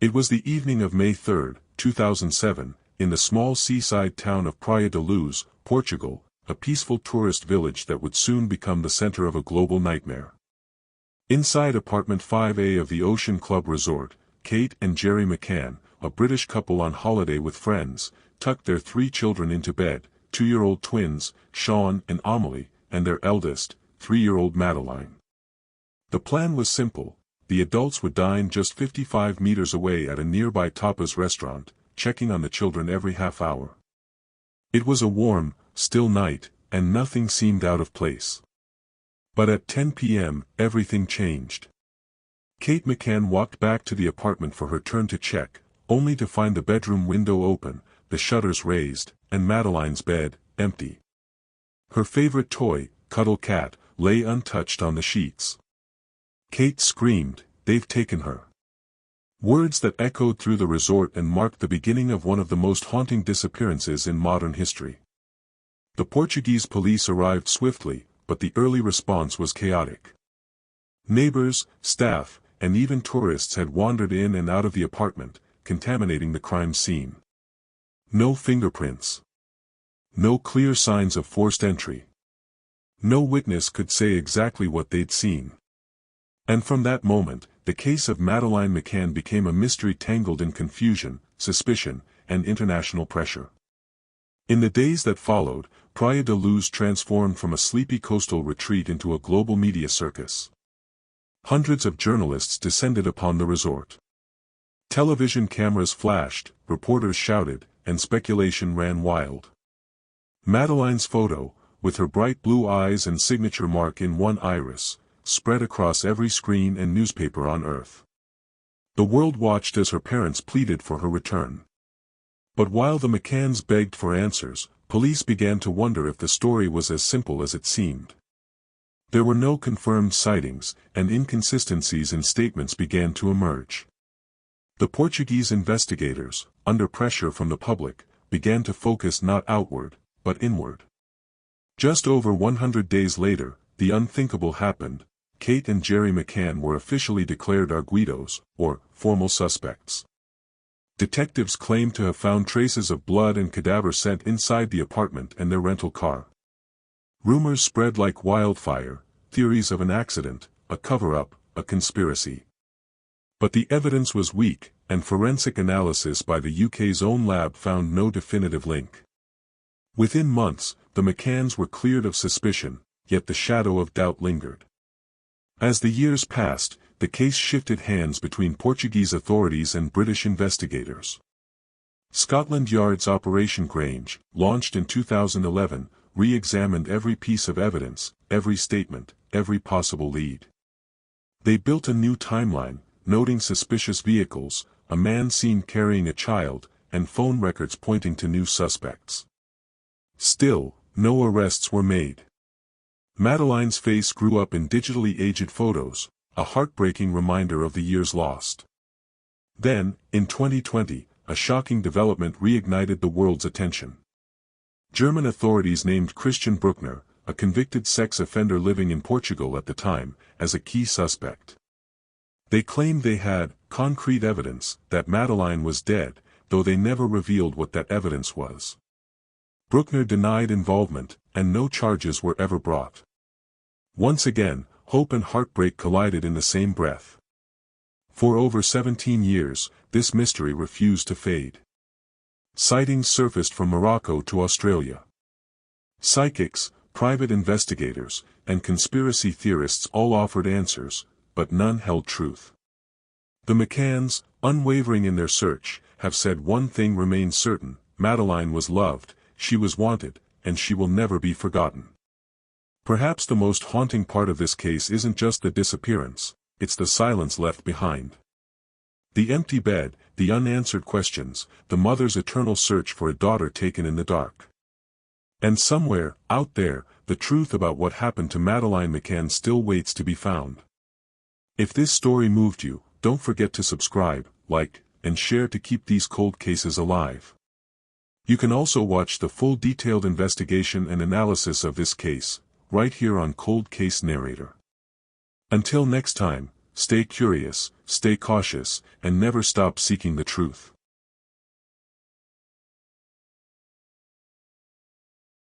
It was the evening of May 3, 2007, in the small seaside town of Praia da Luz, Portugal, a peaceful tourist village that would soon become the center of a global nightmare. Inside apartment 5A of the Ocean Club Resort, Kate and Gerry McCann, a British couple on holiday with friends, tucked their 3 children into bed, 2-year-old twins, Sean and Amelie, and their eldest, 3-year-old Madeleine. The plan was simple. The adults would dine just 55 meters away at a nearby tapas restaurant, checking on the children every half hour. It was a warm, still night, and nothing seemed out of place. But at 10 p.m., everything changed. Kate McCann walked back to the apartment for her turn to check, only to find the bedroom window open, the shutters raised, and Madeleine's bed, empty. Her favorite toy, Cuddle Cat, lay untouched on the sheets. Kate screamed, "They've taken her." Words that echoed through the resort and marked the beginning of one of the most haunting disappearances in modern history. The Portuguese police arrived swiftly, but the early response was chaotic. Neighbors, staff, and even tourists had wandered in and out of the apartment, contaminating the crime scene. No fingerprints. No clear signs of forced entry. No witness could say exactly what they'd seen. And from that moment, the case of Madeleine McCann became a mystery tangled in confusion, suspicion, and international pressure. In the days that followed, Praia da Luz transformed from a sleepy coastal retreat into a global media circus. Hundreds of journalists descended upon the resort. Television cameras flashed, reporters shouted, and speculation ran wild. Madeleine's photo, with her bright blue eyes and signature mark in one iris, spread across every screen and newspaper on Earth. The world watched as her parents pleaded for her return. But while the McCanns begged for answers, police began to wonder if the story was as simple as it seemed. There were no confirmed sightings, and inconsistencies in statements began to emerge. The Portuguese investigators, under pressure from the public, began to focus not outward, but inward. Just over 100 days later, the unthinkable happened. Kate and Gerry McCann were officially declared arguidos, or formal suspects. Detectives claimed to have found traces of blood and cadaver scent inside the apartment and their rental car. Rumors spread like wildfire, theories of an accident, a cover-up, a conspiracy. But the evidence was weak, and forensic analysis by the UK's own lab found no definitive link. Within months, the McCanns were cleared of suspicion, yet the shadow of doubt lingered. As the years passed, the case shifted hands between Portuguese authorities and British investigators. Scotland Yard's Operation Grange, launched in 2011, re-examined every piece of evidence, every statement, every possible lead. They built a new timeline, noting suspicious vehicles, a man seen carrying a child, and phone records pointing to new suspects. Still, no arrests were made. Madeleine's face grew up in digitally aged photos, a heartbreaking reminder of the years lost. Then, in 2020, a shocking development reignited the world's attention. German authorities named Christian Bruckner, a convicted sex offender living in Portugal at the time, as a key suspect. They claimed they had concrete evidence that Madeleine was dead, though they never revealed what that evidence was. Bruckner denied involvement, and no charges were ever brought. Once again, hope and heartbreak collided in the same breath. For over 17 years, this mystery refused to fade. Sightings surfaced from Morocco to Australia. Psychics, private investigators, and conspiracy theorists all offered answers, but none held truth. The McCanns, unwavering in their search, have said one thing remains certain: Madeleine was loved, she was wanted, and she will never be forgotten. Perhaps the most haunting part of this case isn't just the disappearance, it's the silence left behind. The empty bed, the unanswered questions, the mother's eternal search for a daughter taken in the dark. And somewhere, out there, the truth about what happened to Madeleine McCann still waits to be found. If this story moved you, don't forget to subscribe, like, and share to keep these cold cases alive. You can also watch the full detailed investigation and analysis of this case, right here on Cold Case Narrator. Until next time, stay curious, stay cautious, and never stop seeking the truth.